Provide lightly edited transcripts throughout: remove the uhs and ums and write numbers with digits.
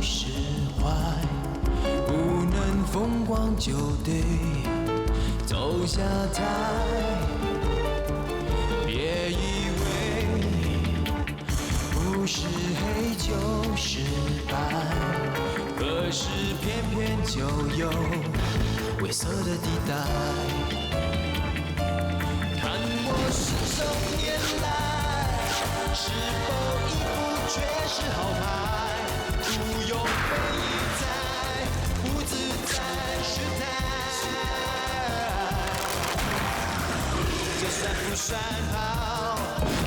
释怀，不能风光就得走下台。别以为不是黑就是白，可是偏偏就有灰色的地带。看我信手拈来，是否一副绝世好牌？不用被一再，不自在失态。就算不算好，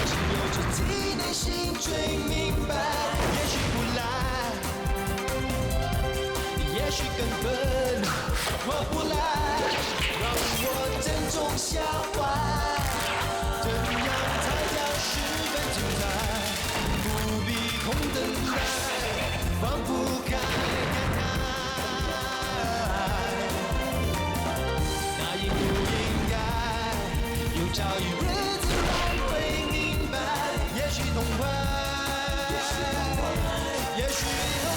只有自己内心最明白。也许不来，也许根本划不来，让我珍重消化。怎样才叫十分精彩？不必空等待，放不开感慨。那应不应该？有朝一日自然会明白。也许痛快，也许后来。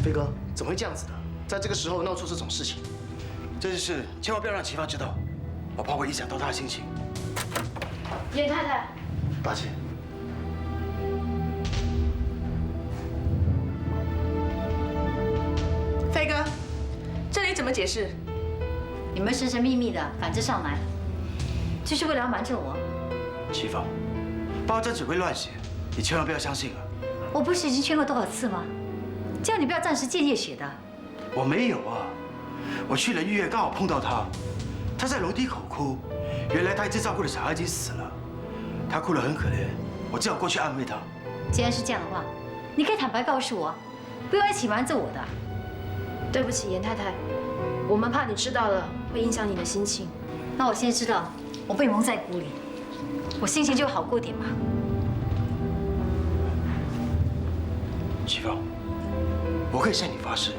飞哥，怎么会这样子的？在这个时候闹出这种事情，这件事千万不要让齐发知道，我怕会影响到他的心情。严太太，大姐，飞哥，这里怎么解释？你们神神秘秘的赶着上来，就是为了要瞒着我？齐发，包真只会乱写，你千万不要相信啊！我不是已经劝过多少次吗？叫你不要暂时借写的。我没有啊，我去了医院刚好碰到他，他在楼梯口哭，原来他一直照顾的小孩已经死了，他哭得很可怜，我只好过去安慰他。既然是这样的话，你可以坦白告诉我，不用一起瞒着我的。对不起，严太太，我们怕你知道了会影响你的心情。那我现在知道我被蒙在鼓里，我心情就好过点嘛。齐芳，我可以向你发誓，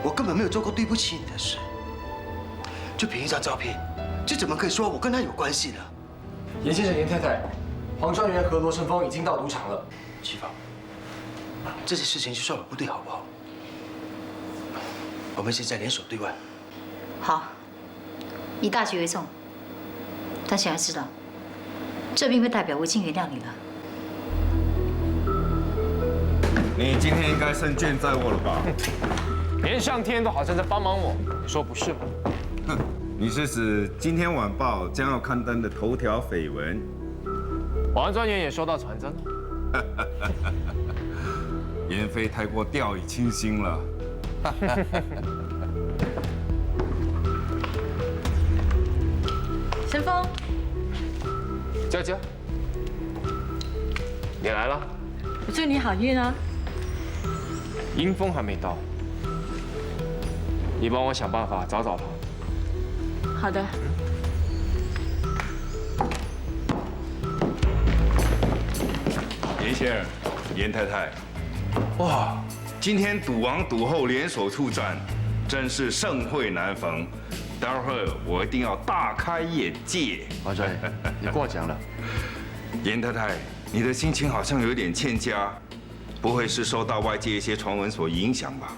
我根本没有做过对不起你的事。就凭一张照片，这怎么可以说我跟他有关系呢？严先生、严太太，黄状元和罗成峰已经到赌场了。齐芳，这件事情就算我不对，好不好？我们现在联手对外。好，以大局为重。但是要知道，这并不代表我已经原谅你了。你今天应该胜券在握了吧？连上天都好像在帮忙我，你说不是吗？哼，你是指今天晚报将要刊登的头条绯闻？王专员也收到传真了。严飞太过掉以轻心了。陈峰，佳佳，你来了。我祝你好运啊！阴风还没到，你帮我想办法找找他。好的。严先生，严太太，哇，今天赌王赌后联手出战，真是盛会难逢。待会儿我一定要大开眼界。王专员，你过奖了。严太太，你的心情好像有点欠佳，不会是受到外界一些传闻所影响吧？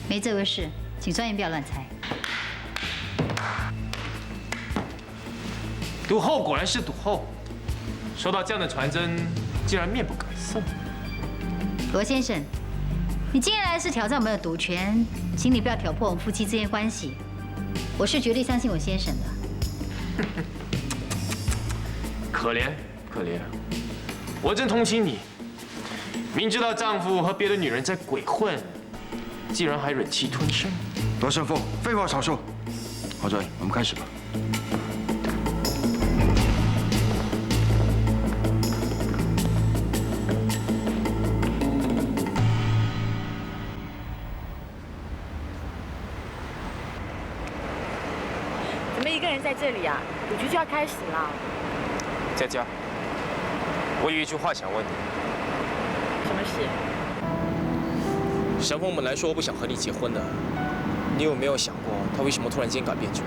没这回事，请专员不要乱猜。赌后果然是赌后，收到这样的传真，竟然面不改色。罗先生，你今天来是挑战我们的赌权，请你不要挑破我们夫妻之间关系。我是绝对相信我先生的。可怜可怜，我真同情你。明知道丈夫和别的女人在鬼混，竟然还忍气吞声。罗胜峰，废话少说。黄专员，我们开始吧。怎么一个人在这里啊？赌局就要开始了。佳佳，我有一句话想问你。什么事？沈峰本来说我不想和你结婚的，你有没有想过他为什么突然间改变主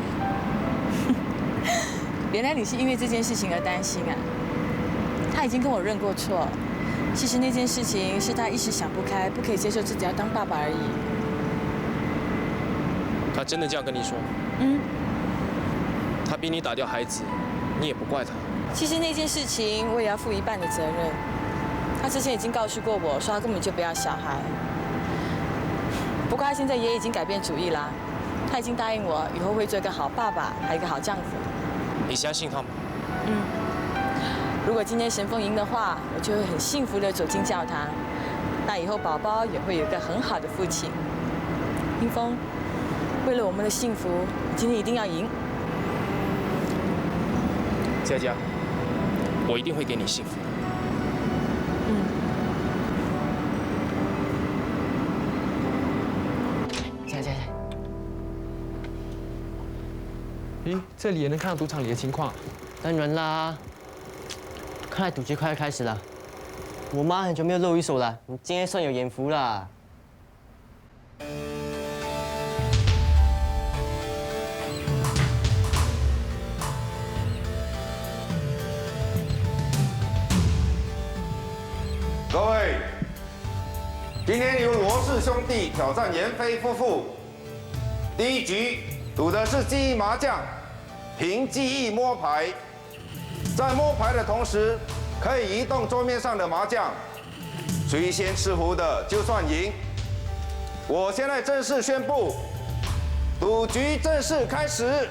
意？原来你是因为这件事情而担心啊。他已经跟我认过错，其实那件事情是他一时想不开，不可以接受自己要当爸爸而已。他真的这样跟你说？嗯。他逼你打掉孩子，你也不怪他。其实那件事情我也要负一半的责任。他之前已经告诉过我说他根本就不要小孩，不过他现在也已经改变主意啦。他已经答应我以后会做一个好爸爸，还有一个好丈夫。你相信他吗？嗯。如果今天神凤赢的话，我就会很幸福的走进教堂。那以后宝宝也会有一个很好的父亲。英峰，为了我们的幸福，今天一定要赢。佳佳，我一定会给你幸福。咦，这里也能看到赌场里的情况？当然啦，看来赌局快要开始了。我妈很久没有露一手了，你今天算有眼福啦。各位，今天由罗氏兄弟挑战严飞夫妇。第一局赌的是记忆麻将，凭记忆摸牌，在摸牌的同时可以移动桌面上的麻将，谁先吃胡的就算赢。我现在正式宣布，赌局正式开始。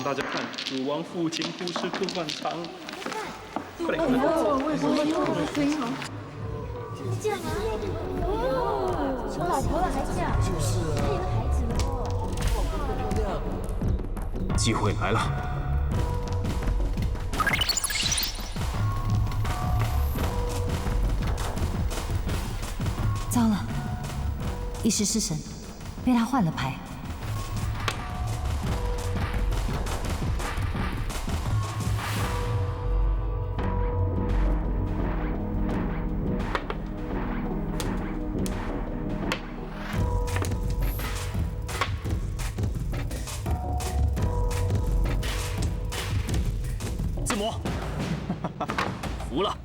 大家看，赌王父亲故事不反常。快点！我声音好。是这样吗？哦，有老婆了还这样？就是啊。还有个孩子呢。机会来了。糟了，一时失神，被他换了牌。自摸，服了。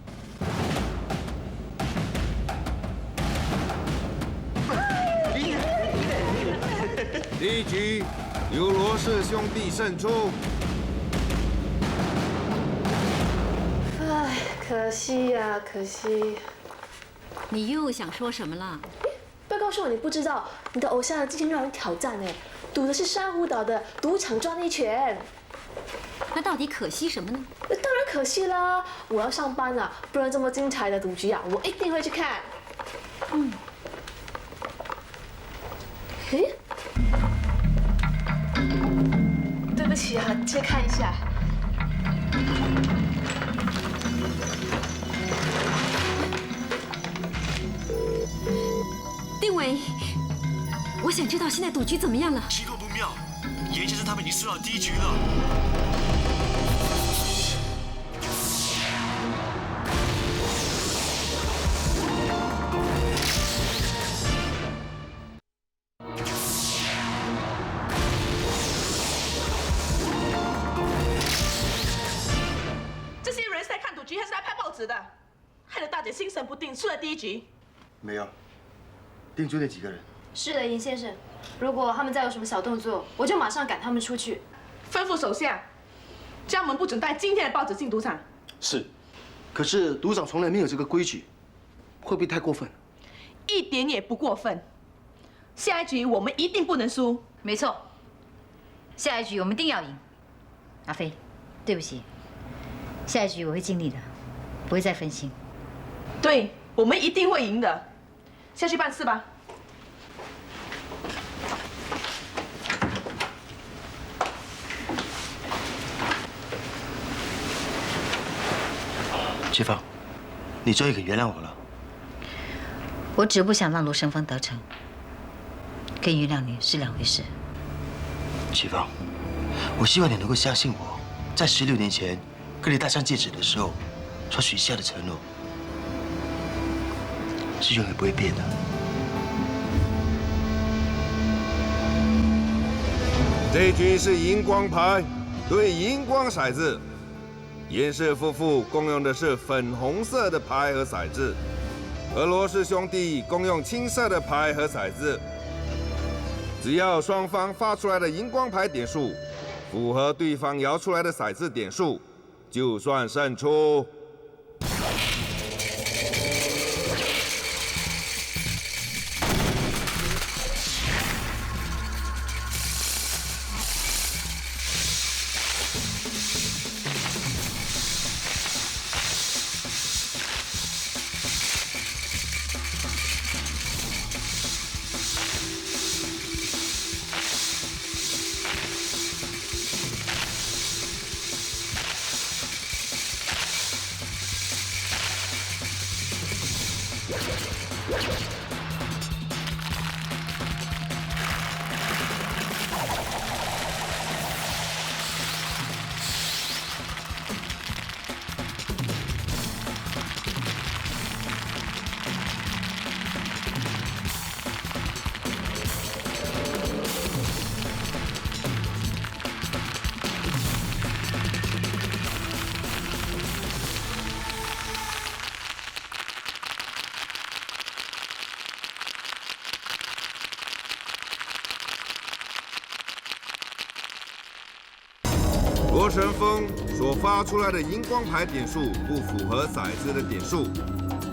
第一局由罗氏兄弟胜出。唉，可惜呀，可惜。你又想说什么了？不要告诉我你不知道，你的偶像今天让人挑战哎，赌的是珊瑚岛的赌场专利权。那到底可惜什么呢？当然可惜啦，我要上班了，不然这么精彩的赌局啊，我一定会去看。嗯。诶？对不起啊，借看一下。丁伟，我想知道现在赌局怎么样了。情况不妙，严先生他们已经输到第一局了。这些人是来看赌局，还是来拍报纸的？害得大姐心神不定，输了第一局。没有，定住那几个人。是的，严先生。如果他们再有什么小动作，我就马上赶他们出去。吩咐手下，家门不准带今天的报纸进赌场。是，可是赌场从来没有这个规矩，会不会太过分？一点也不过分。下一局我们一定不能输。没错，下一局我们一定要赢。阿飞，对不起，下一局我会尽力的，不会再分心。对，我们一定会赢的。下去办事吧。齐芳，你终于肯原谅我了。我只不想让罗生峰得逞，跟原谅你是两回事。齐芳，我希望你能够相信我，在16年前跟你戴上戒指的时候所许下的承诺，是永远不会变的。这一局是荧光牌对荧光骰子。严氏夫妇共用的是粉红色的牌和骰子，而罗氏兄弟共用青色的牌和骰子。只要双方发出来的荧光牌点数符合对方摇出来的骰子点数，就算胜出。罗神峰所发出来的荧光牌点数不符合骰子的点数，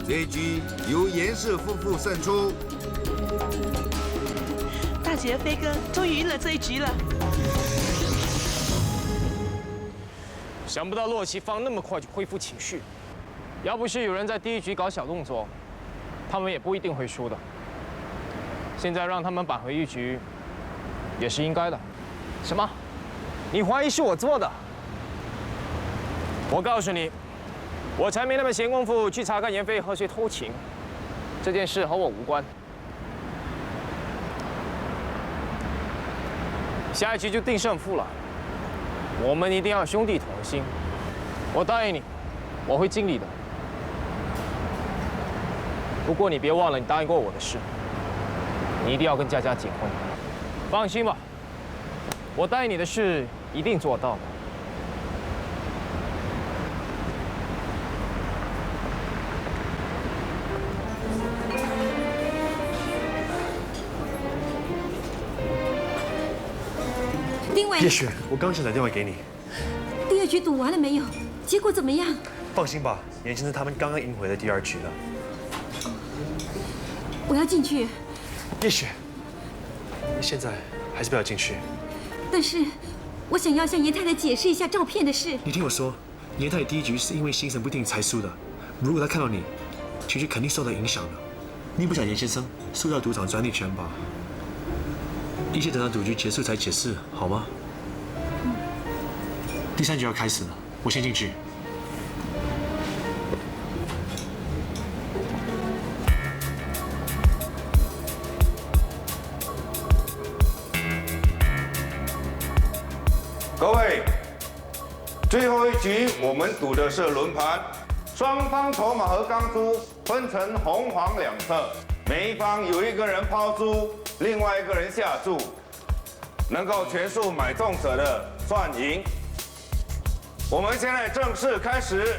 这一局由严氏夫妇胜出。大姐和飞哥终于赢了这一局了。想不到洛奇芳那么快就恢复情绪，要不是有人在第一局搞小动作，他们也不一定会输的。现在让他们扳回一局，也是应该的。什么？你怀疑是我做的？我告诉你，我才没那么闲工夫去查看严飞和谁偷情，这件事和我无关。下一局就定胜负了，我们一定要兄弟同心。我答应你，我会尽力的。不过你别忘了你答应过我的事，你一定要跟佳佳结婚。放心吧，我答应你的事一定做到的。丁伟，叶雪，我刚想打电话给你。第二局赌完了没有？结果怎么样？放心吧，严先生他们刚刚赢回了第2局了。我要进去。叶雪，你现在还是不要进去。但是，我想要向严太太解释一下照片的事。你听我说，严太太第1局是因为心神不定才输的。如果她看到你，情绪肯定受到影响的。你不想严先生输掉赌场专利权吧？一切等到赌局结束才解释，好吗？第3局要开始了，我先进去。各位，最后一局我们赌的是轮盘，双方筹码和钢珠分成红黄两侧，每一方有一个人抛珠，另外一个人下注，能够全数买中者的算赢。我们现在正式开始。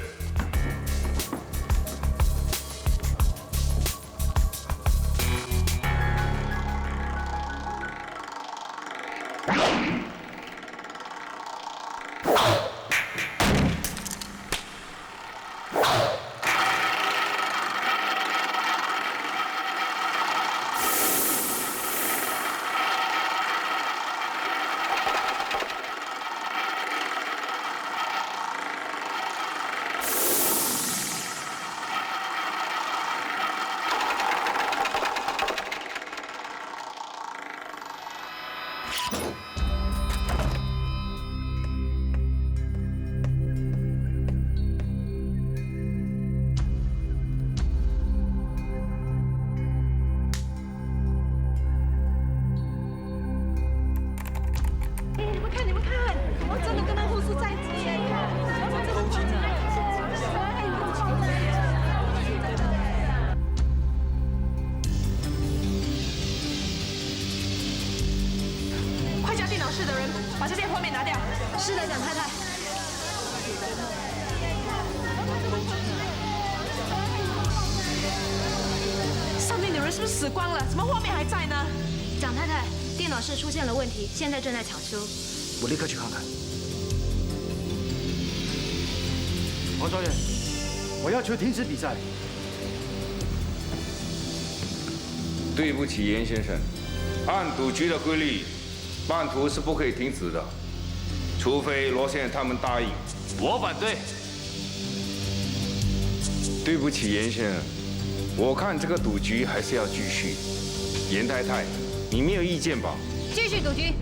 死光了，怎么画面还在呢？蒋太太，电脑室出现了问题，现在正在抢修。我立刻去看看。王导演，我要求停止比赛。对不起，严先生，按赌局的规律，半途是不可以停止的，除非罗先生他们答应。我反对。对不起，严先生。 我看这个赌局还是要继续。严太太，你没有意见吧？继续赌局。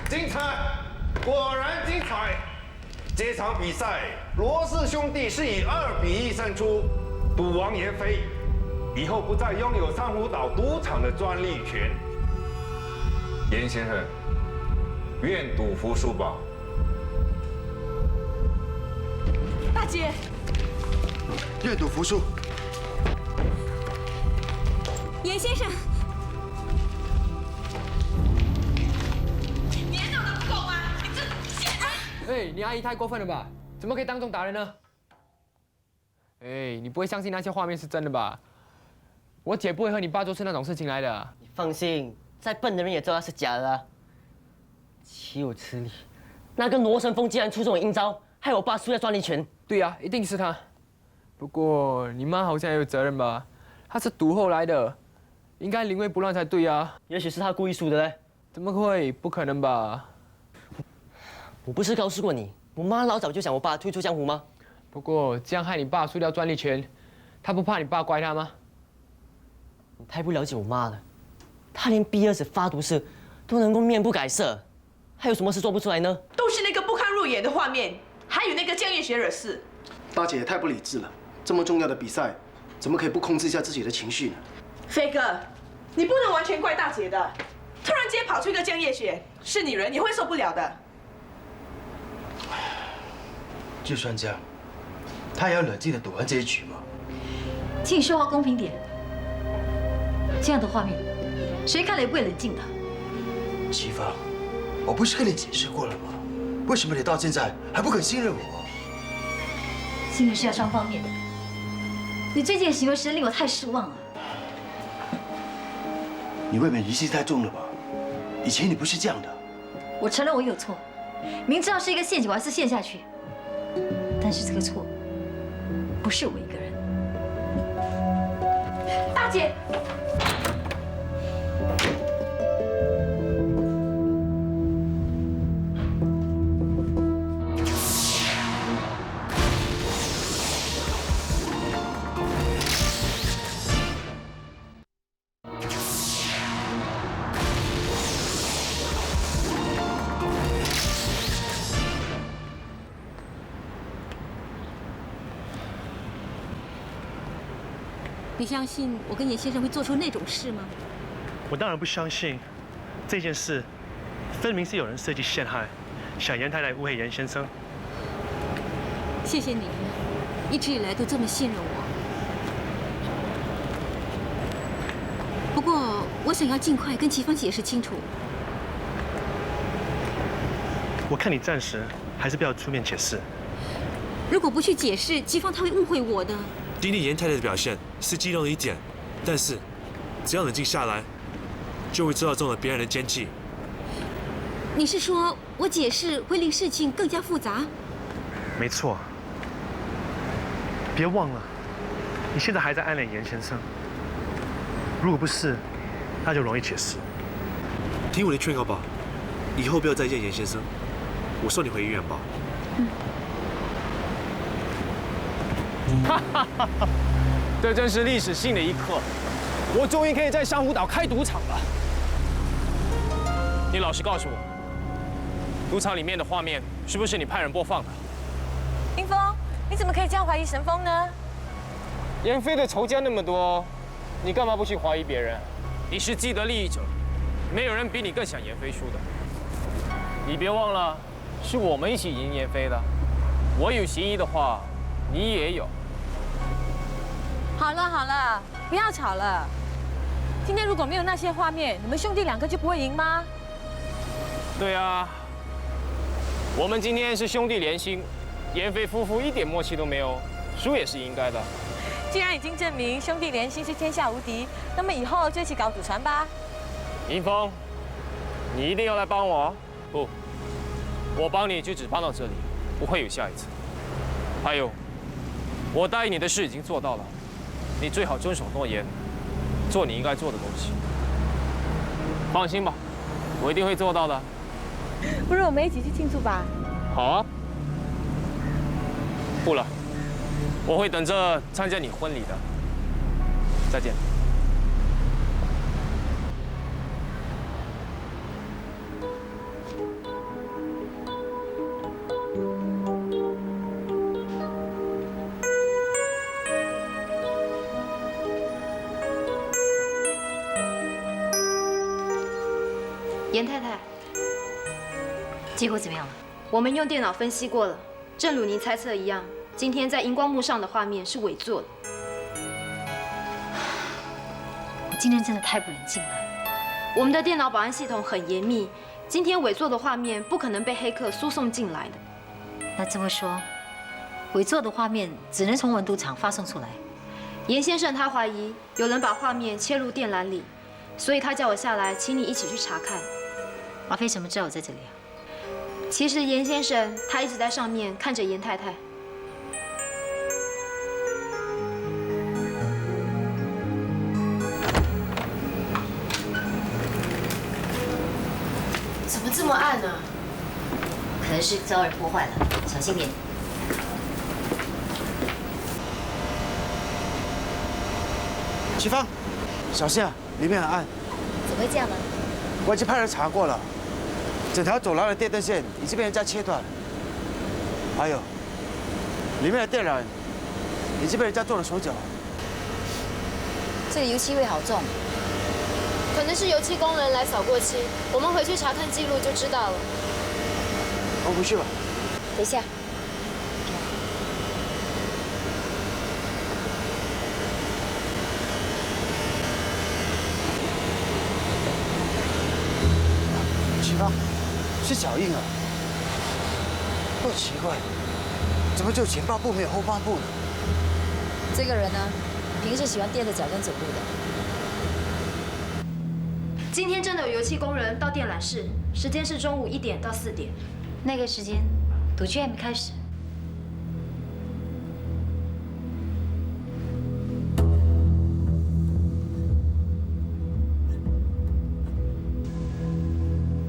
精彩，果然精彩！这场比赛，罗氏兄弟是以2比1胜出，赌王严飞以后不再拥有珊瑚岛赌场的专利权。严先生，愿赌服输吧。大姐，愿赌服输。严先生。 哎，你阿姨太过分了吧？怎么可以当众打人呢？哎，你不会相信那些画面是真的吧？我姐不会和你爸做出那种事情来的。你放心，再笨的人也知道那是假的啊。岂有此理！那个罗神风竟然出这种阴招，害我爸输掉专利权。对呀，一定是他。不过你妈好像也有责任吧？她是赌后来的，应该临危不乱才对啊。也许是她故意输的嘞。怎么会？不可能吧？ 我不是告诉过你，我妈老早就想我爸退出江湖吗？不过这样害你爸输掉专利权，她不怕你爸怪她吗？你太不了解我妈了，她连逼儿子发毒誓都能够面不改色，还有什么事做不出来呢？都是那个不堪入眼的画面，还有那个江夜雪惹事。大姐也太不理智了，这么重要的比赛，怎么可以不控制一下自己的情绪呢？飞哥，你不能完全怪大姐的，突然间跑出一个江夜雪，是你人也会受不了的。 就算这样，他也要冷静的赌完这一局嘛。请你说话公平点。这样的画面，谁看了也不会冷静的。齐芳，我不是跟你解释过了吗？为什么你到现在还不肯信任我？信任是要双方面的。你最近的行为实在令我太失望了。你未免疑心太重了吧？以前你不是这样的。我承认我有错，明知道是一个陷阱，我还是陷下去。但是这个错不是我一个人。大姐。 你相信我跟严先生会做出那种事吗？我当然不相信，这件事分明是有人设计陷害，想严太太误会严先生。谢谢你，一直以来都这么信任我。不过我想要尽快跟齐芳解释清楚。我看你暂时还是不要出面解释。如果不去解释，齐芳她会误会我的。 丁丁严太太的表现是激动了一点，但是只要冷静下来，就会知道中了别人的奸计。你是说我解释会令事情更加复杂？没错。别忘了，你现在还在暗恋严先生。如果不是，那就容易解释。听我的劝告吧，以后不要再见严先生。我送你回医院吧。哈哈哈哈！这真是历史性的一刻，我终于可以在珊瑚岛开赌场了。你老实告诉我，赌场里面的画面是不是你派人播放的？林峰，你怎么可以这样怀疑神风呢？严飞的仇家那么多，你干嘛不去怀疑别人？你是既得利益者，没有人比你更想严飞输的。你别忘了，是我们一起赢严飞的。我有嫌疑的话，你也有。 好了好了，不要吵了。今天如果没有那些画面，你们兄弟两个就不会赢吗？对啊，我们今天是兄弟连心，严飞夫妇一点默契都没有，输也是应该的。既然已经证明兄弟连心是天下无敌，那么以后就一起搞赌船吧。迎风，你一定要来帮我。不，我帮你就只帮到这里，不会有下一次。还有，我答应你的事已经做到了。 你最好遵守诺言，做你应该做的东西。放心吧，我一定会做到的。不如我们一起去庆祝吧？好啊。不了，我会等着参加你婚礼的。再见。严太太，结果怎么样了？我们用电脑分析过了，正如您猜测一样，今天在荧光幕上的画面是伪作的。我今天真的太不冷静了。我们的电脑保安系统很严密，今天伪作的画面不可能被黑客输送进来的。那这么说，伪作的画面只能从文赌场发送出来。严先生他怀疑有人把画面切入电缆里，所以他叫我下来，请你一起去查看。马飞怎么知道我在这里啊？其实严先生他一直在上面看着严太太。怎么这么暗呢？可能是遭人破坏了，小心点。齐芳，小心啊，里面很暗。怎么会这样呢？我已经派人查过了，整条走廊的电灯线已经被人家切断了，还有里面的电缆已经被人家做了手脚。这个油漆味好重，可能是油漆工人来扫过漆，我们回去查看记录就知道了。我们回去吧。等一下。齐芳，是脚印啊！不奇怪，怎么只有前八部没有后八部呢？这个人呢，平时喜欢踮着脚跟走路的。今天真的有油漆工人到电缆室，时间是中午1点到4点。那个时间，赌局还没开始。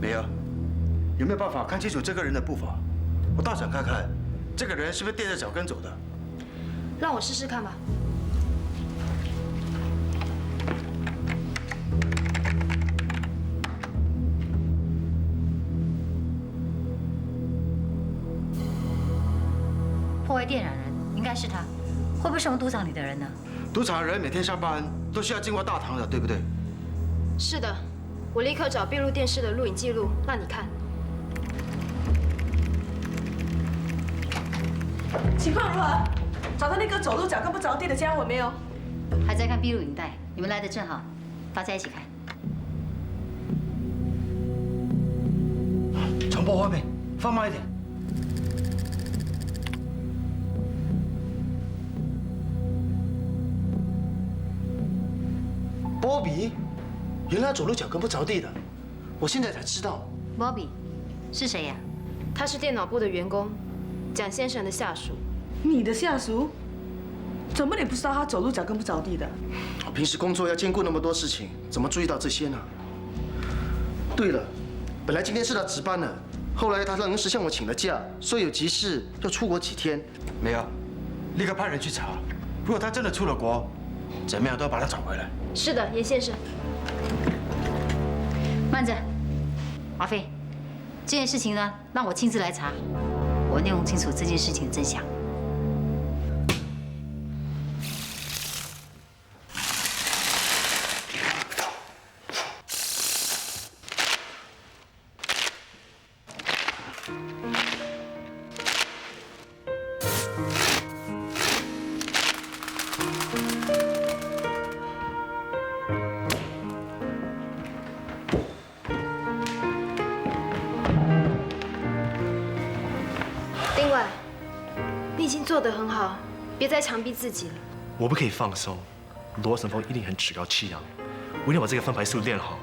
梅儿，有没有办法看清楚这个人的步伐？我倒想看看，这个人是不是踮着脚跟走的？让我试试看吧。破坏电缆人应该是他，会不会是我们赌场里的人呢？赌场人每天上班都需要经过大堂的，对不对？是的，我立刻找闭路电视的录影记录让你看。情况如何？找到那个走路脚跟不着地的家伙没有？还在看闭路影带，你们来的正好，大家一起看。重播画面，放慢一点。波比，原来走路脚跟不着地的，我现在才知道。波比是谁呀？他是电脑部的员工，蒋先生的下属。你的下属？怎么你不知道他走路脚跟不着地的？我平时工作要兼顾那么多事情，怎么注意到这些呢？对了，本来今天是他值班的，后来他临时向我请了假，说有急事要出国几天。没有，立刻派人去查。如果他真的出了国，怎么样都要把他找回来。是的，严先生。慢着，阿飞，这件事情呢，让我亲自来查，我要弄清楚这件事情的真相。丁伟，你已经做得很好，别再强逼自己了。我不可以放松，罗神峰一定很趾高气扬，我一定要把这个翻牌术练好，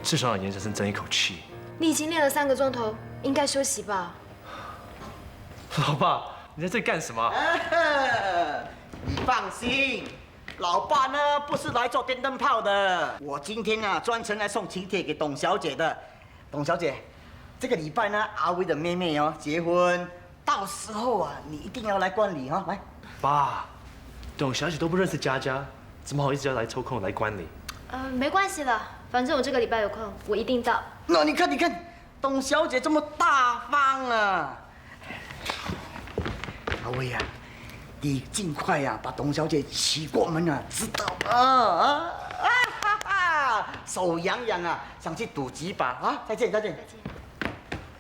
至少让严先生争一口气。你已经练了3个钟头，应该休息吧？老爸，你在这里干什么？你放心，老爸呢不是来做电灯泡的，我今天啊专程来送请帖给董小姐的。董小姐，这个礼拜呢阿威的妹妹哦结婚，到时候啊你一定要来观礼哈，来。爸，董小姐都不认识佳佳，怎么好意思要来抽空来观礼？没关系了，反正我这个礼拜有空，我一定到。那你看，董小姐这么大方啊！阿威呀，你尽快呀把董小姐娶过门啊，知道吗？手痒痒啊，想去赌几把啊！再见。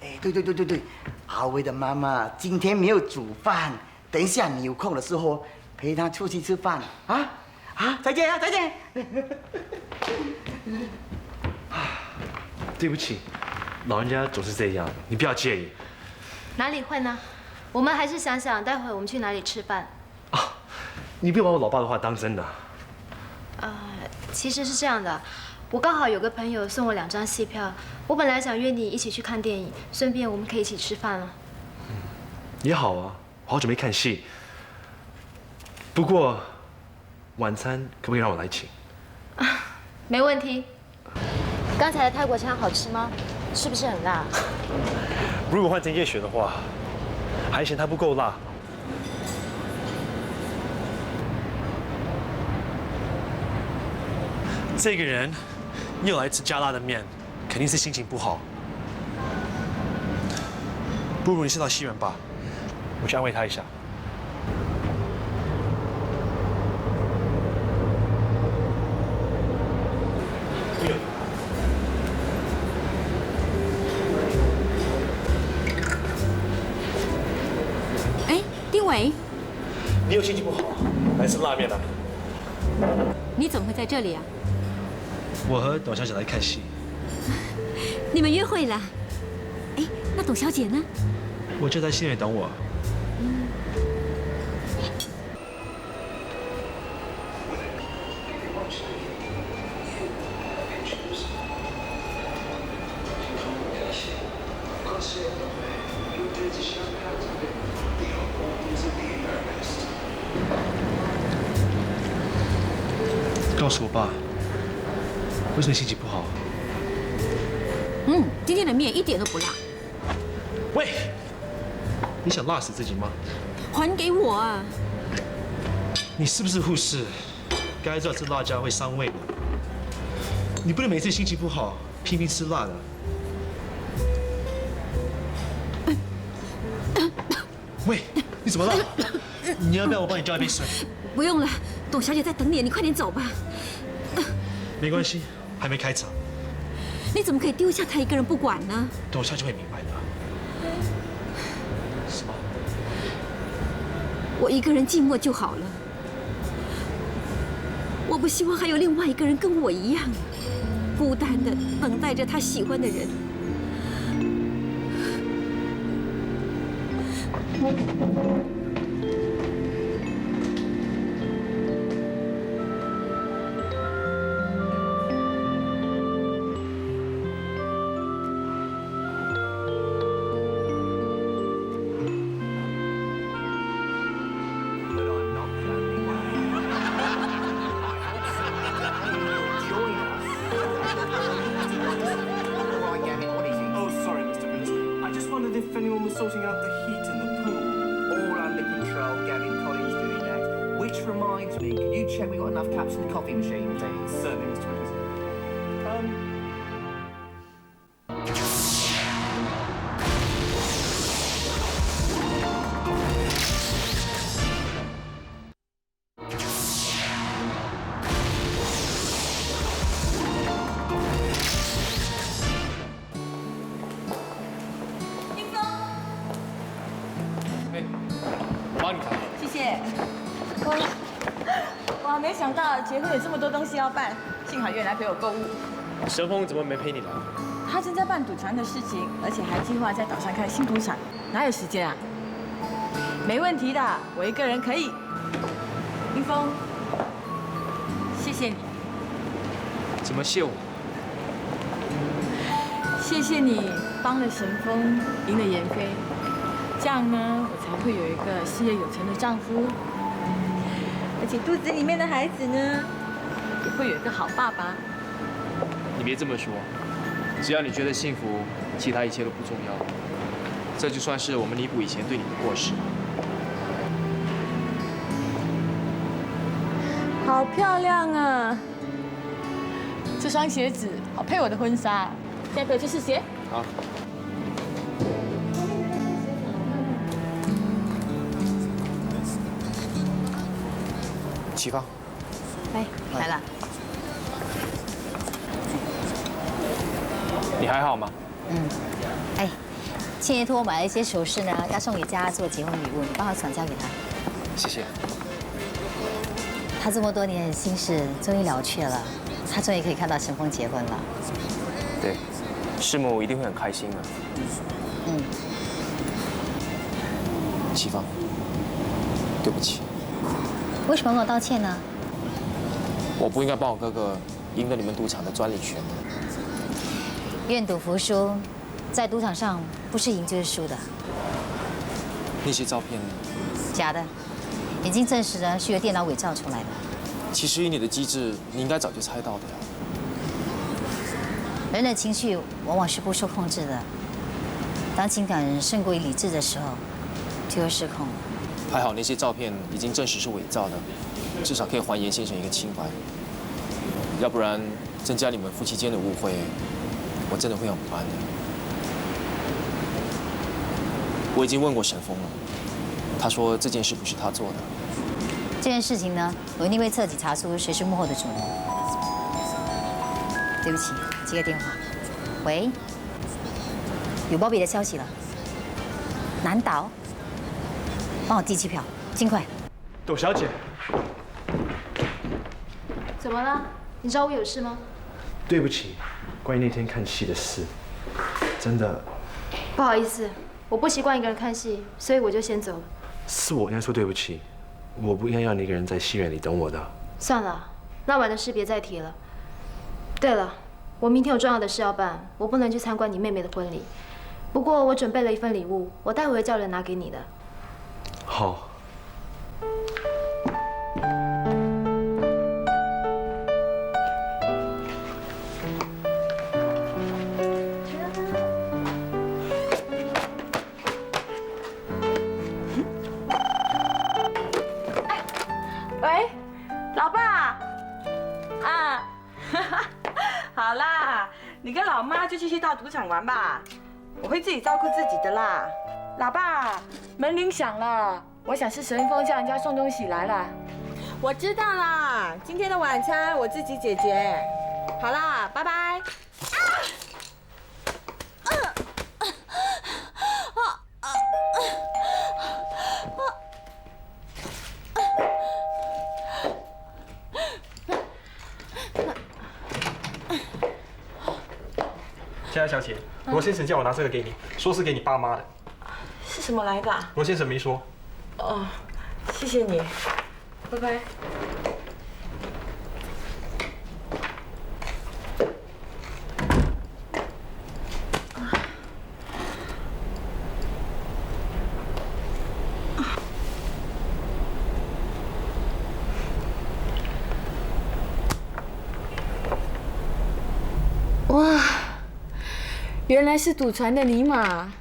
哎，对，阿威的妈妈今天没有煮饭，等一下你有空的时候陪她出去吃饭啊！再见。对不起，老人家总是这样，你不要介意。哪里会呢？我们还是想想待会我们去哪里吃饭。你不要把我老爸的话当真的。其实是这样的，我刚好有个朋友送我2张戏票，我本来想约你一起去看电影，顺便我们可以一起吃饭了。也好啊，我好久没看戏。不过晚餐可不可以让我来请？没问题。刚才的泰国餐好吃吗？是不是很辣？如果换成叶雪的话，还嫌它不够辣。这个人又来吃加辣的面，肯定是心情不好。不如你先到戏园吧，我去安慰他一下。丁伟，你有心情不好，来吃拉面啊？你怎么会在这里啊？我和董小姐来看戏。你们约会了？哎，那董小姐呢？我就在戏院等我。告诉我爸，为什么心情不好？今天的面一点都不辣。喂，你想辣死自己吗？还给我啊！你是不是护士？该知道吃辣椒会伤胃的。你不能每次心情不好拼命吃辣的。喂，你怎么了？你要不要我帮你叫一杯水？不用了，董小姐在等你，你快点走吧。没关系，还没开场。你怎么可以丢下她一个人不管呢？董小姐会明白的。什么？我一个人寂寞就好了。我不希望还有另外一个人跟我一样，孤单的等待着他喜欢的人。If anyone was sorting out the heat in the pool. All under control, Gavin Collins doing that. Which reminds me, can you check we got enough caps in the coffee machine, please? Certainly, Mr. President.哇，没想到结婚有这么多东西要办，幸好月来陪我购物。神风怎么没陪你来？他正在办赌船的事情，而且还计划在岛上开新赌场，哪有时间啊？没问题的，我一个人可以。林峰，谢谢你。怎么谢我？谢谢你帮了神风，赢了妍飞，这样呢，我才会有一个事业有成的丈夫。而且肚子里面的孩子呢，也会有一个好爸爸。你别这么说，只要你觉得幸福，其他一切都不重要。这就算是我们弥补以前对你的过失。好漂亮啊！这双鞋子好配我的婚纱。现在陪我去试鞋。好。启芳，哎，来了。你还好吗？哎，倩叶托我买了一些首饰呢，要送给佳佳做结婚礼物，你帮我转交给她。谢谢。她这么多年的心事终于了却了，她终于可以看到神风结婚了。对，师母一定会很开心的。启芳，对不起。为什么跟我道歉呢？我不应该帮我哥哥赢得你们赌场的专利权。愿赌服输，在赌场上不是赢就是输的。那些照片，假的，已经证实了是由电脑伪造出来的。其实以你的机智，你应该早就猜到的呀。人的情绪往往是不受控制的，当情感胜过于理智的时候，就会失控。还好那些照片已经证实是伪造的，至少可以还严先生一个清白。要不然增加你们夫妻间的误会，我真的会很不安的。我已经问过沈峰了，他说这件事不是他做的。这件事情呢，我一定会彻底查出谁是幕后的主人。对不起，接个电话。喂，有鲍比的消息了。南岛，帮我寄机票，尽快。董小姐，怎么了？你找我有事吗？对不起，关于那天看戏的事，真的不好意思，我不习惯一个人看戏，所以我就先走了。是我应该说对不起，我不应该让你一个人在戏院里等我的。算了，那晚的事别再提了。对了，我明天有重要的事要办，我不能去参观你妹妹的婚礼。不过我准备了一份礼物，我待会会叫人拿给你的。好。好啦，你跟老妈就继续到赌场玩吧，我会自己照顾自己的啦。老爸，门铃响了，我想是神风叫人家送东西来了。我知道啦，今天的晚餐我自己解决。好啦，拜拜。亲爱的小姐，罗先生叫我拿这个给你，说是给你爸妈的。是什么来的？罗先生没说。哦，谢谢你，拜拜。哇，原来是赌船的尼玛。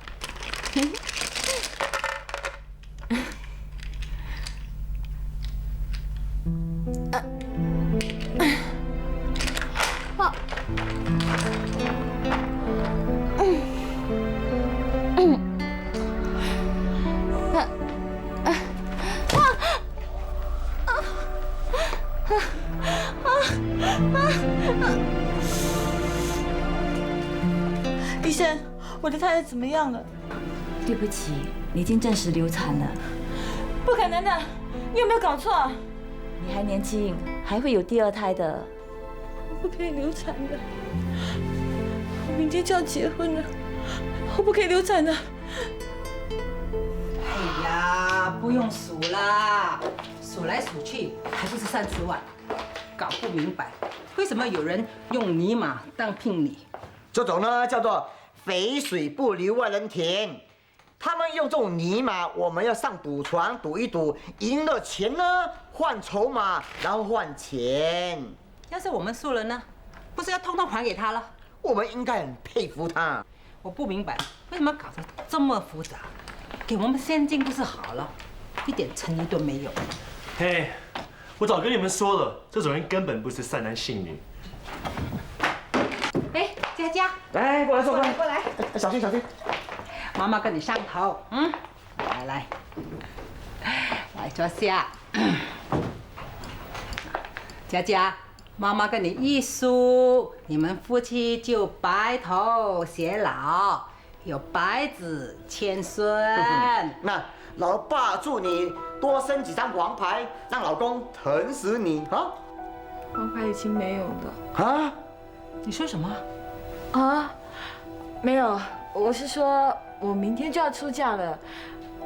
医生，我的太太怎么样了？对不起，你已经证实流产了。不可能的，你有没有搞错？你还年轻，还会有第二胎的。我不可以流产的，我明天就要结婚了，我不可以流产的。哎呀，不用数啦，数来数去还不是30万，搞不明白为什么有人用尼玛当聘礼。这种呢叫做肥水不流外人田。他们用这种尼玛，我们要上赌船赌一赌，赢了钱呢换筹码，然后换钱。要是我们输了呢，不是要通通还给他了？我们应该很佩服他。我不明白为什么搞得这么复杂，给我们现金不是好了，一点诚意都没有。嘿，我早跟你们说了，这种人根本不是善男信女。哎，佳佳，来，过来坐，过来，过来，小心小心。妈妈跟你上头，来，坐下。佳佳，妈妈跟你一说，你们夫妻就白头偕老，有白子千孙。那老爸祝你多生几张王牌，让老公疼死你啊！王牌已经没有了。啊？你说什么？啊？没有，我是说我明天就要出嫁了，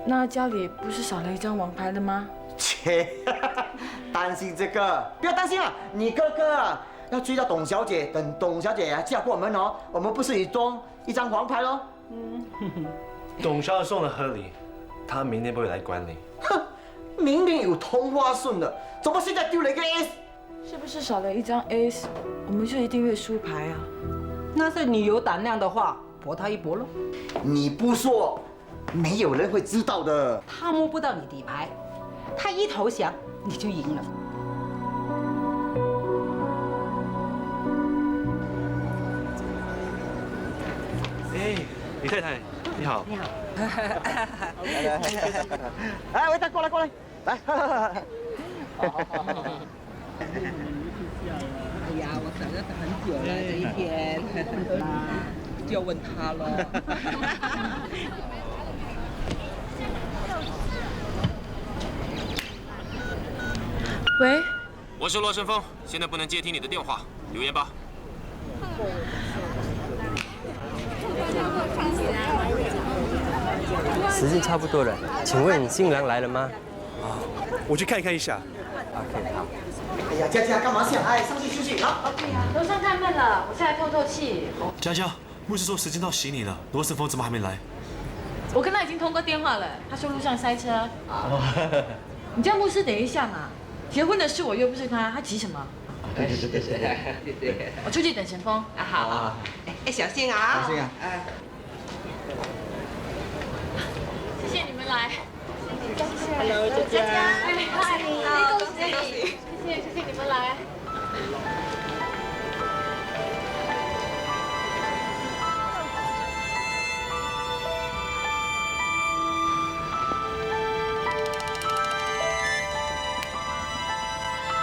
那家里不是少了一张王牌了吗？切，担心这个不要担心啊！你哥哥啊要追到董小姐，等董小姐嫁过门哦，我们不是也装一张黄牌喽？董小姐送了贺礼，她明天不会来管你。哼，明明有通话顺的，怎么现在丢了一个 S？ 是不是少了一张 S， 我们就一定会输牌啊？那是你有胆量的话，搏他一搏喽。你不说，没有人会知道的。他摸不到你底牌，他一投降你就赢了。哎，李太太，你好。你好。哎，维达，过来过来，来。哎呀，我等了很久了这一天，就要问他了。喂，我是罗胜峰，现在不能接听你的电话，留言吧。时间差不多了，请问新郎来了吗？我去看一下。OK， 好。哎呀，佳佳干嘛下来？上去休息啊！对呀，楼上太闷了，我下来透透气。佳佳，牧师说时间到洗你了，罗胜峰怎么还没来？我跟他已经通过电话了，他说路上塞车。你叫牧师等一下嘛，结婚的事我又不是他，他急什么？对。我出去等陈峰。啊好。哎，小心啊！小心啊！谢谢你们来。Hello， 佳佳。嗨，恭喜！谢谢你们来。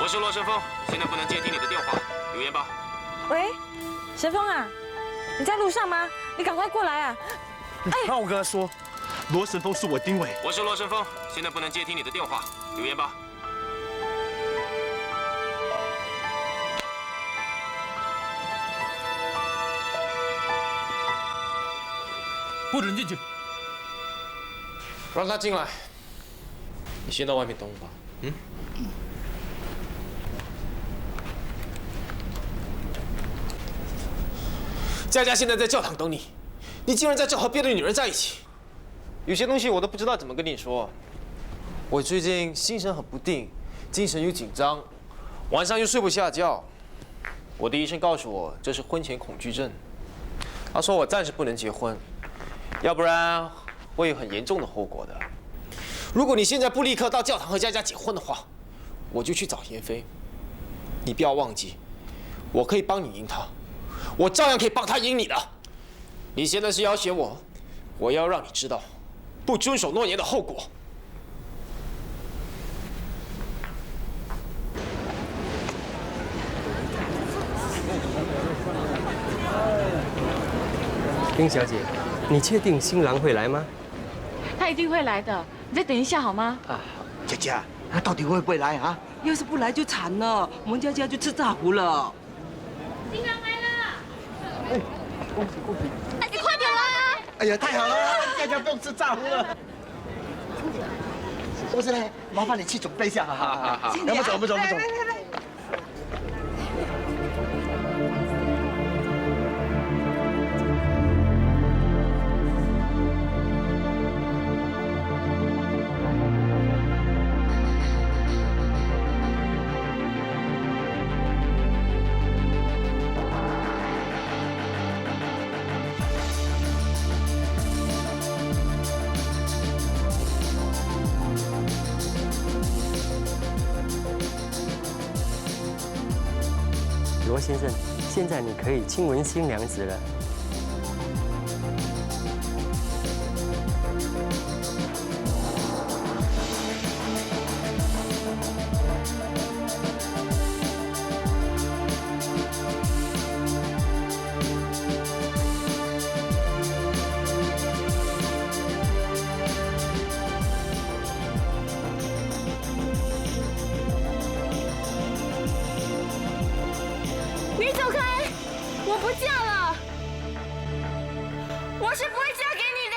我是罗神风，现在不能接听你的电话，留言吧。喂，神风啊，你在路上吗？你赶快过来啊！让我跟他说，罗神风是我丁伟。我是罗神风，现在不能接听你的电话，留言吧。不准进去。让他进来。你先到外面等我吧。嗯。佳佳现在在教堂等你，你竟然在这和别的女人在一起。有些东西我都不知道怎么跟你说。我最近心神很不定，精神又紧张，晚上又睡不下觉。我的医生告诉我这是婚前恐惧症，他说我暂时不能结婚，要不然会有很严重的后果的。如果你现在不立刻到教堂和佳佳结婚的话，我就去找妍霏。你不要忘记，我可以帮你赢她。我照样可以帮他赢你的。你现在是要挟我，我要让你知道，不遵守诺言的后果。丁小姐，你确定新郎会来吗？他一定会来的，你再等一下好吗？啊，姐姐，他到底会不会来啊？要是不来就惨了，我们家家就吃炸糊了。新郎来了！哎，你快点来啊！哎呀，太好了，佳佳不用吃炸糊了。不是嘞，麻烦你去准备一下。好。我们走，我们走，我们走。罗先生，现在你可以亲吻新娘子了。你走开！我不嫁了，我是不会嫁给你的。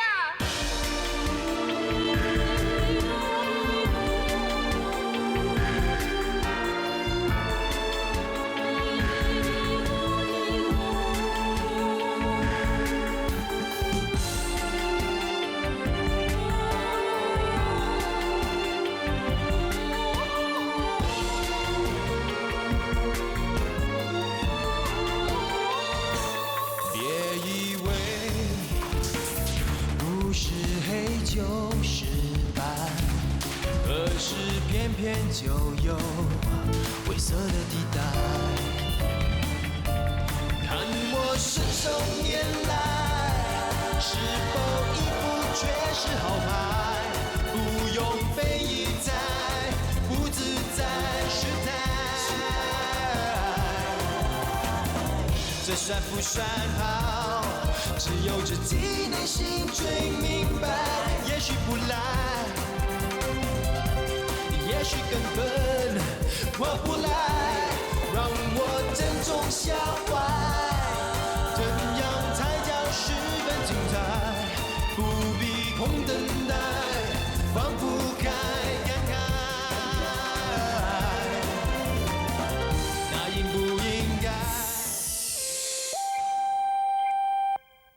就是白，可是偏偏就有灰色的地带。看我信手拈来，是否一副绝世好牌？不用费一载，不自在失态。这算不算好？只有自己内心最明白。也许不来，也许根本划不来，让我珍重消化。怎样才叫十分精彩？不必空等待。